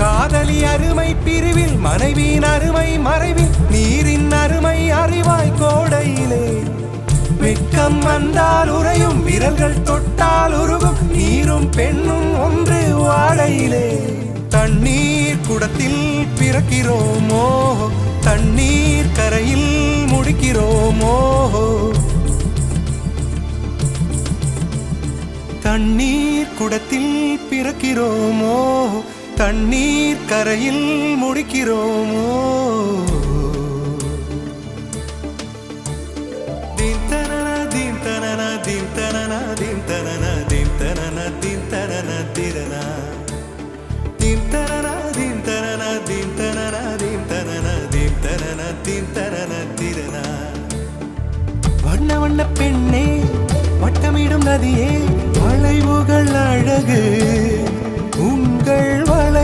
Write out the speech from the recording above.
காதலி அருமை பிரிவில் மனைவியின் அருமை மறைவில் நீரின் அருமை அறிவாய் கோடையிலே வெக்கம் வந்தால் உறையும் விரல்கள் தொட்டால் உருகும் நீரும் பெண்ணும் ஒன்று வாழையிலே தண்ணீர் குடத்தில் பிறக்கிறோமோ தண்ணீர் கரையில் முடிக்கிறோமோ தண்ணீர் குடத்தில் பிறக்கிறோமோ தண்ணீர் கரையில் முடிக்கிறோமோ தீம் தனன தீம் தனன தீம் தனன தீம் தனன தீம் தனன தீம் தனன திரனா தீம் தனன தீம் தனன தீம் தனன தீம் தனன தீம் தனன தீம் தனன திரனா வண்ண வண்ண பெண்ணே வட்டமிடும் நதியே வளைவுகள் அழகு